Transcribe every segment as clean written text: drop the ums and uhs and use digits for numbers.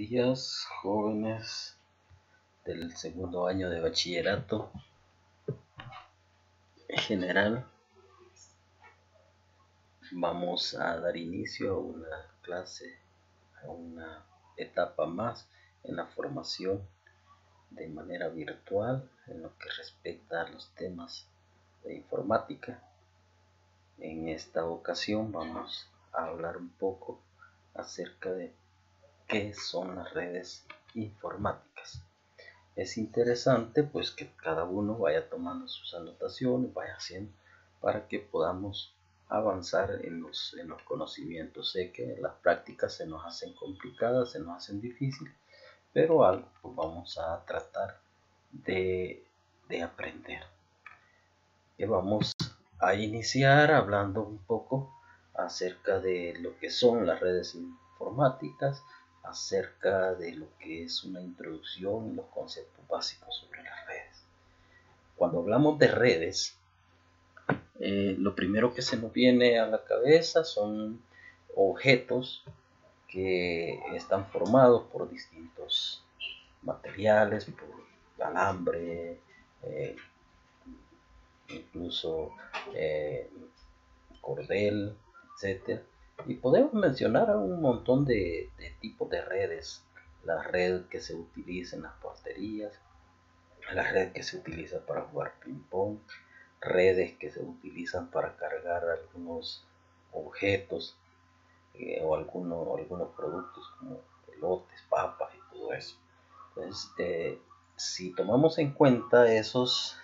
días, jóvenes del segundo año de bachillerato general. Vamos a dar inicio a una clase, a una etapa más en la formación de manera virtual en lo que respecta a los temas de informática. En esta ocasión vamos a hablar un poco acerca de qué son las redes informáticas. Es interesante pues que cada uno vaya tomando sus anotaciones, vaya haciendo para que podamos avanzar en los conocimientos. Sé que las prácticas se nos hacen complicadas, se nos hacen difíciles, pero algo pues vamos a tratar de aprender. Y vamos a iniciar hablando un poco acerca de lo que son las redes informáticas, acerca de lo que es una introducción y los conceptos básicos sobre las redes. Cuando hablamos de redes, lo primero que se nos viene a la cabeza son objetos que están formados por distintos materiales, por alambre, incluso cordel, etcétera. Y podemos mencionar un montón de tipos de redes. La red que se utiliza en las porterías, la red que se utiliza para jugar ping pong, redes que se utilizan para cargar algunos objetos o algunos productos como elotes, papas y todo eso. Entonces, si tomamos en cuenta esos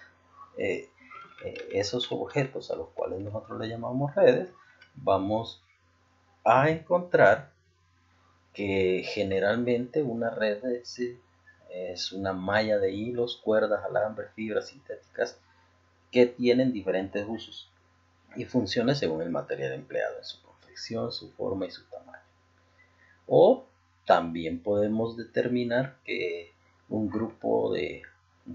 objetos a los cuales nosotros le llamamos redes, vamos a encontrar que generalmente una red es una malla de hilos, cuerdas, alambres, fibras sintéticas que tienen diferentes usos y funciones según el material empleado en su confección, su forma y su tamaño. O también podemos determinar que un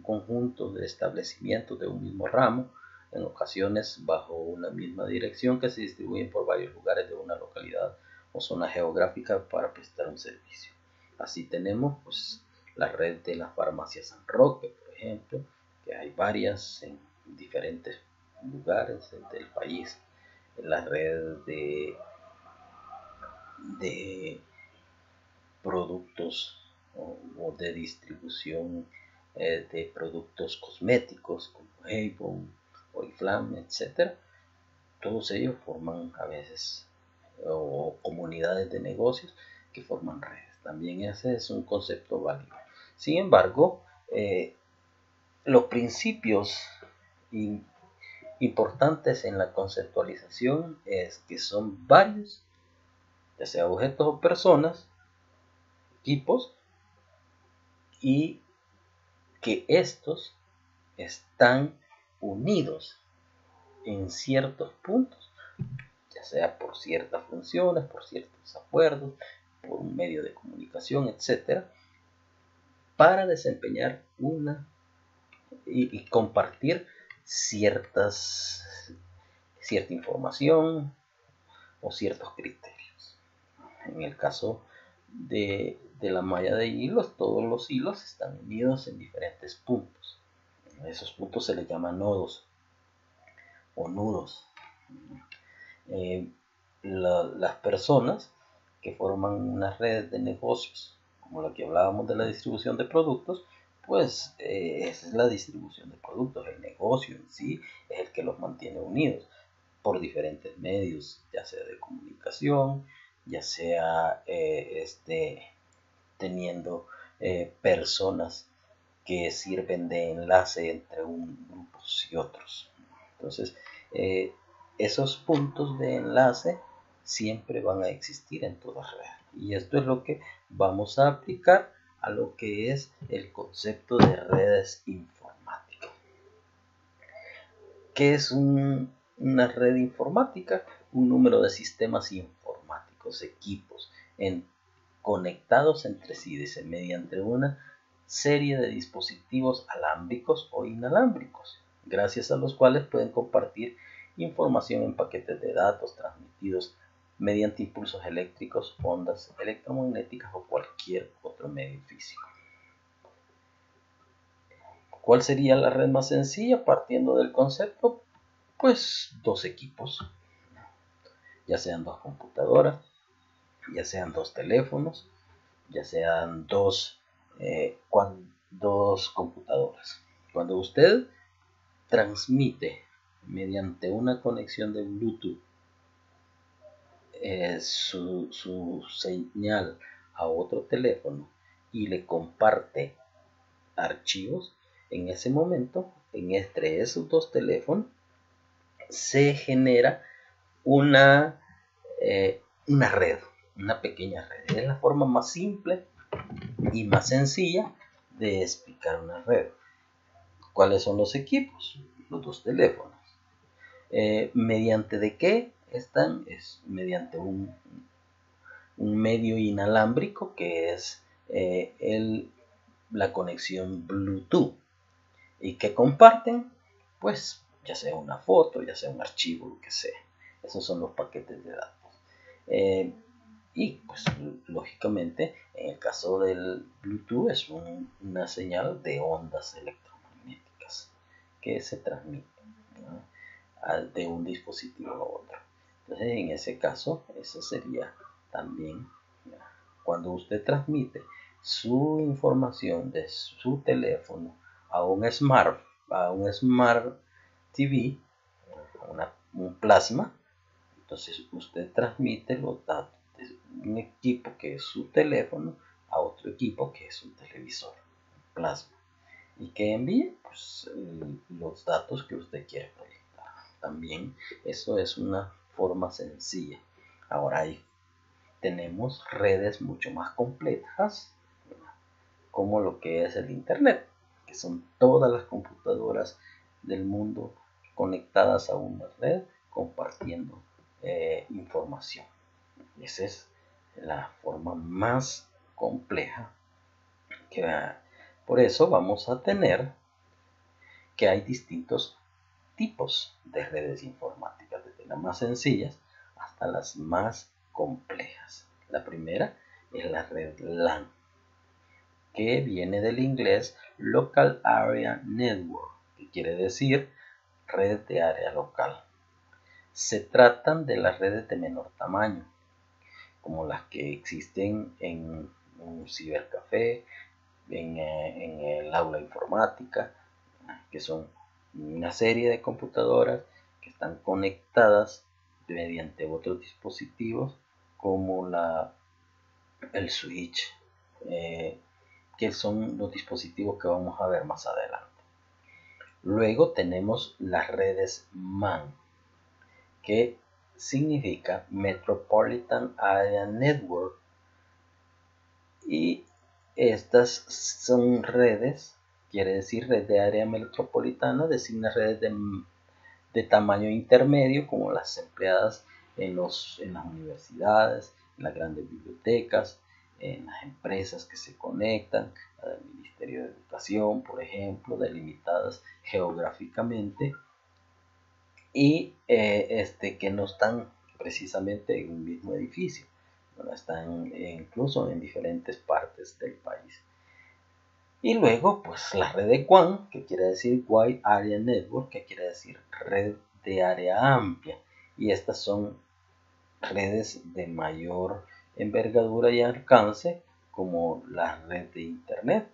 conjunto de establecimientos de un mismo ramo, en ocasiones bajo una misma dirección, que se distribuyen por varios lugares de una localidad o zona geográfica para prestar un servicio. Así tenemos pues la red de la farmacia San Roque, por ejemplo, que hay varias en diferentes lugares del país. La red de productos o de distribución de productos cosméticos como Avon, Oriflame, etc. Todos ellos forman a veces o comunidades de negocios que forman redes. También ese es un concepto válido. Sin embargo, los principios importantes en la conceptualización es que son varios, ya sea objetos o personas, equipos, y que estos están unidos en ciertos puntos, ya sea por ciertas funciones, por ciertos acuerdos, por un medio de comunicación, etc., para desempeñar y compartir cierta información o ciertos criterios. En el caso de la malla de hilos, todos los hilos están unidos en diferentes puntos. A esos puntos se les llama nodos o nudos. Las personas que forman una red de negocios, como la que hablábamos de la distribución de productos, pues esa es la distribución de productos. El negocio en sí es el que los mantiene unidos por diferentes medios, ya sea de comunicación, ya sea teniendo personas que sirven de enlace entre grupos y otros. Entonces, esos puntos de enlace siempre van a existir en todas redes. Y esto es lo que vamos a aplicar a lo que es el concepto de redes informáticas. ¿Qué es una red informática? Un número de sistemas informáticos, equipos, conectados entre sí mediante una serie de dispositivos alámbricos o inalámbricos, gracias a los cuales pueden compartir información en paquetes de datos transmitidos mediante impulsos eléctricos, ondas electromagnéticas o cualquier otro medio físico. ¿Cuál sería la red más sencilla partiendo del concepto? Pues dos equipos, ya sean dos computadoras, ya sean dos teléfonos, ya sean dos computadoras. Cuando usted transmite mediante una conexión de Bluetooth su señal a otro teléfono y le comparte archivos, en ese momento, entre esos dos teléfonos, se genera una red, una pequeña red. Es la forma más simple y más sencilla de explicar una red. ¿Cuáles son los equipos? Los dos teléfonos. ¿Mediante de qué están? Es mediante un medio inalámbrico que es la conexión Bluetooth. ¿Y qué comparten? Pues ya sea una foto, ya sea un archivo, lo que sea. Esos son los paquetes de datos. Y pues lógicamente en el caso del Bluetooth es una señal de ondas electromagnéticas que se transmiten, ¿no?, de un dispositivo a otro. Entonces en ese caso eso sería también, ¿no?, cuando usted transmite su información de su teléfono a un smart TV, un plasma. Entonces usted transmite los datos de un equipo que es su teléfono a otro equipo que es un televisor, un plasma, y que envíe pues los datos que usted quiere proyectar. También eso es una forma sencilla. Ahora ahí tenemos redes mucho más complejas, como lo que es el internet, que son todas las computadoras del mundo conectadas a una red compartiendo información. Esa es la forma más compleja por eso vamos a tener que hay distintos tipos de redes informáticas, desde las más sencillas hasta las más complejas. La primera es la red LAN, que viene del inglés Local Area Network, que quiere decir red de área local. Se tratan de las redes de menor tamaño, como las que existen en un cibercafé, en el aula informática, que son una serie de computadoras que están conectadas mediante otros dispositivos como el switch, que son los dispositivos que vamos a ver más adelante. Luego tenemos las redes MAN, que significa Metropolitan Area Network, y estas son redes, quiere decir red de área metropolitana, designa redes de tamaño intermedio, como las empleadas en las universidades, en las grandes bibliotecas, en las empresas que se conectan al Ministerio de Educación, por ejemplo, delimitadas geográficamente, y que no están precisamente en un mismo edificio, ¿no? Están incluso en diferentes partes del país. Y luego pues la red de WAN, que quiere decir Wide Area Network, que quiere decir red de área amplia, y estas son redes de mayor envergadura y alcance, como la red de internet,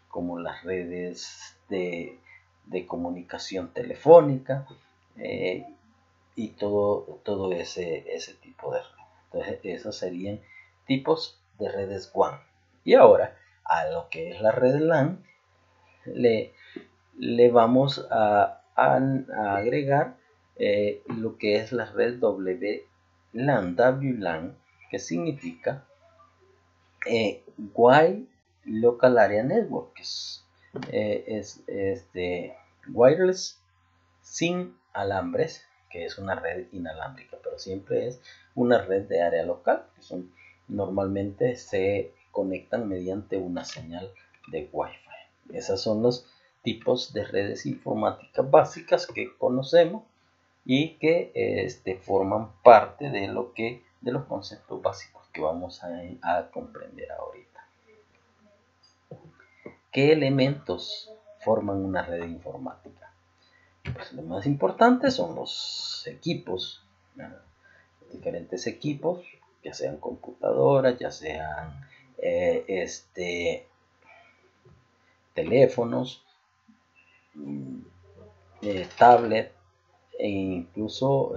como las redes de comunicación telefónica, y todo ese tipo de redes. Entonces esos serían tipos de redes WAN. Y ahora a lo que es la red LAN le vamos a agregar lo que es la red WLAN, que significa Wide Local Area Network, que es wireless sin alambres, que es una red inalámbrica, pero siempre es una red de área local, que normalmente se conectan mediante una señal de Wi-Fi. Esos son los tipos de redes informáticas básicas que conocemos y que forman parte de lo que de los conceptos básicos que vamos a comprender ahorita. ¿Qué elementos forman una red informática? Pues lo más importante son los equipos, diferentes equipos, ya sean computadoras, ya sean teléfonos, tablet, e incluso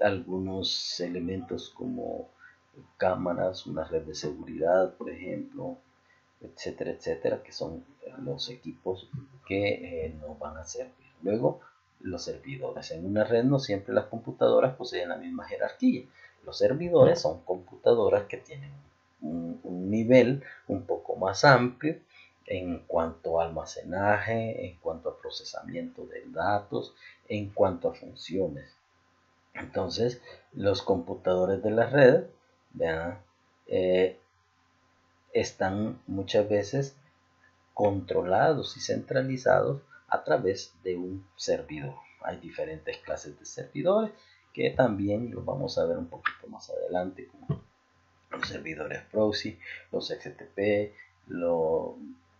algunos elementos como cámaras, una red de seguridad, por ejemplo, etcétera, etcétera, que son los equipos que nos van a servir. Luego, los servidores. En una red no siempre las computadoras poseen la misma jerarquía. Los servidores son computadoras que tienen un nivel un poco más amplio en cuanto a almacenaje, en cuanto a procesamiento de datos, en cuanto a funciones. Entonces, los computadores de la red, ¿verdad? Están muchas veces controlados y centralizados a través de un servidor. Hay diferentes clases de servidores que también los vamos a ver un poquito más adelante, como los servidores proxy, los FTP,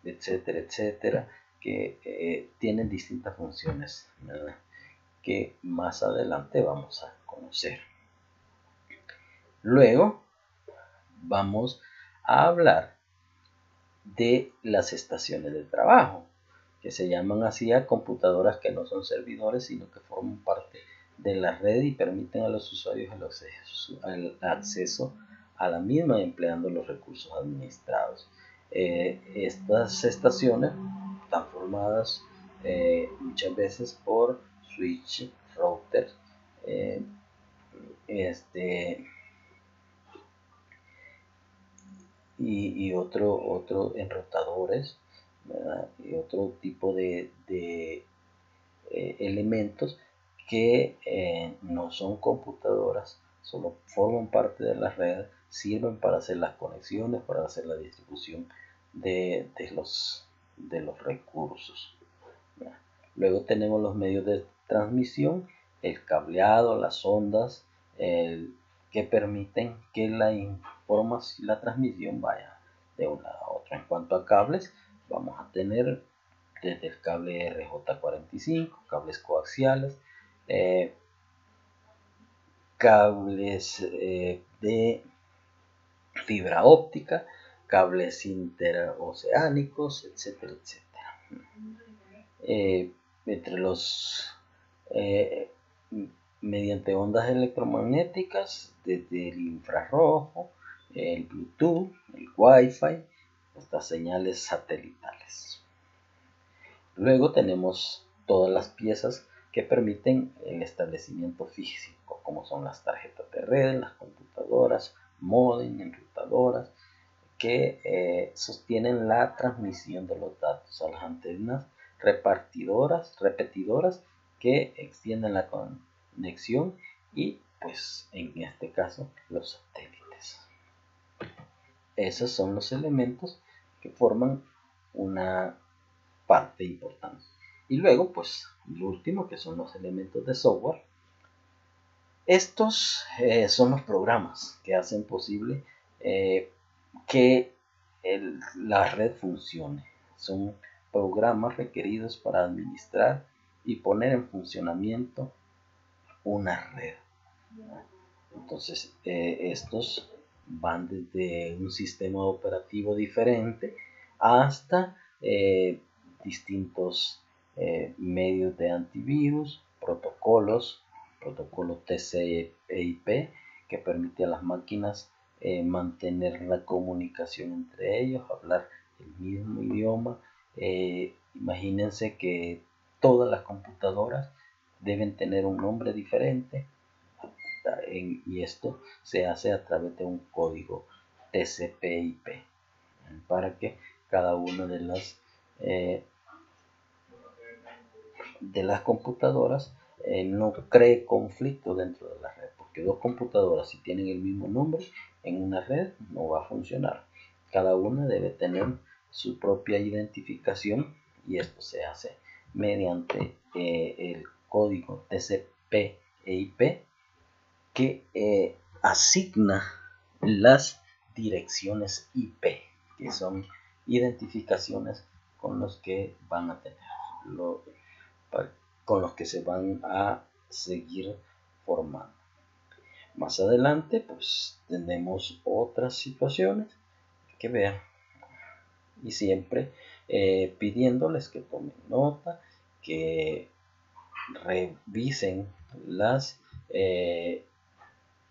etcétera, etcétera, que tienen distintas funciones, ¿verdad? Que más adelante vamos a conocer. Luego vamos a hablar de las estaciones de trabajo, que se llaman así a computadoras que no son servidores, sino que forman parte de la red y permiten a los usuarios el acceso a la misma empleando los recursos administrados. Estas estaciones están formadas muchas veces por switch, router, y otro enrutadores, ¿verdad? Y otro tipo de elementos que no son computadoras, solo forman parte de la red, sirven para hacer las conexiones, para hacer la distribución de los recursos, ¿verdad? Luego tenemos los medios de transmisión, el cableado, las ondas, que permiten que la transmisión vaya de un lado a otro. En cuanto a cables, vamos a tener desde el cable RJ45, cables coaxiales, cables de fibra óptica, cables interoceánicos, etcétera, etcétera. Entre los mediante ondas electromagnéticas, desde el infrarrojo, el Bluetooth, el Wi-Fi, hasta señales satelitales. Luego tenemos todas las piezas que permiten el establecimiento físico, como son las tarjetas de red, las computadoras, módem, enrutadoras, que sostienen la transmisión de los datos a las antenas repetidoras que extienden la conexión y pues en este caso los satélites. Esos son los elementos que forman una parte importante. Y luego pues lo último, que son los elementos de software. Estos son los programas que hacen posible que la red funcione. Son programas requeridos para administrar y poner en funcionamiento una red. Entonces, estos van desde un sistema operativo diferente hasta distintos medios de antivirus, protocolo TCP/IP, que permite a las máquinas mantener la comunicación entre ellos, hablar el mismo idioma. Imagínense que todas las computadoras deben tener un nombre diferente, y esto se hace a través de un código TCP/IP para que cada una de las computadoras no cree conflicto dentro de la red, porque dos computadoras, si tienen el mismo nombre en una red, no va a funcionar. Cada una debe tener su propia identificación, y esto se hace mediante el código TCP/IP, que asigna las direcciones IP, que son identificaciones con los que van a tener, con los que se van a seguir formando. Más adelante, pues tenemos otras situaciones que vean, y siempre pidiéndoles que tomen nota, que revisen las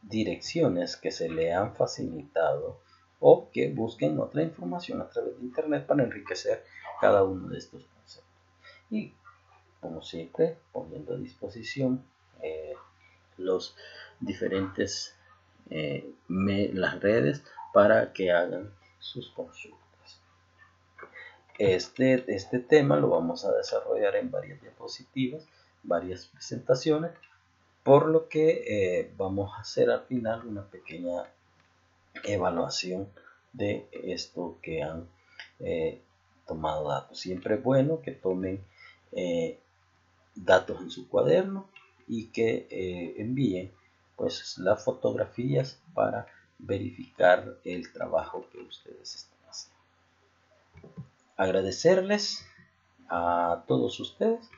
direcciones que se le han facilitado o que busquen otra información a través de internet para enriquecer cada uno de estos conceptos. Y como siempre, poniendo a disposición los diferentes las redes para que hagan sus consultas. Este tema lo vamos a desarrollar en varias diapositivas, varias presentaciones, por lo que vamos a hacer al final una pequeña evaluación de esto que han tomado datos. Siempre es bueno que tomen datos en su cuaderno y que envíen pues las fotografías para verificar el trabajo que ustedes están haciendo. Agradecerles a todos ustedes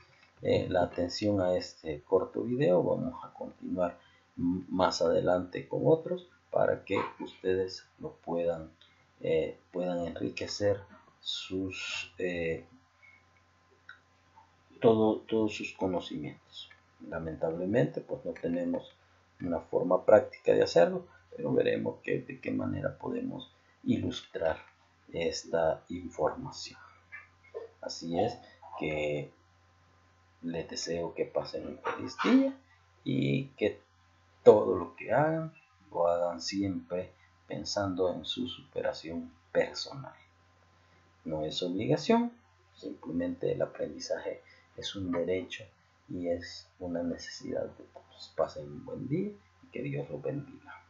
la atención a este corto video. Vamos a continuar más adelante con otros para que ustedes lo puedan enriquecer todos sus conocimientos. Lamentablemente pues no tenemos una forma práctica de hacerlo, pero veremos de qué manera podemos ilustrar esta información. Así es que les deseo que pasen un feliz día y que todo lo que hagan lo hagan siempre pensando en su superación personal. No es obligación, simplemente el aprendizaje es un derecho y es una necesidad de todos. Pasen un buen día y que Dios los bendiga.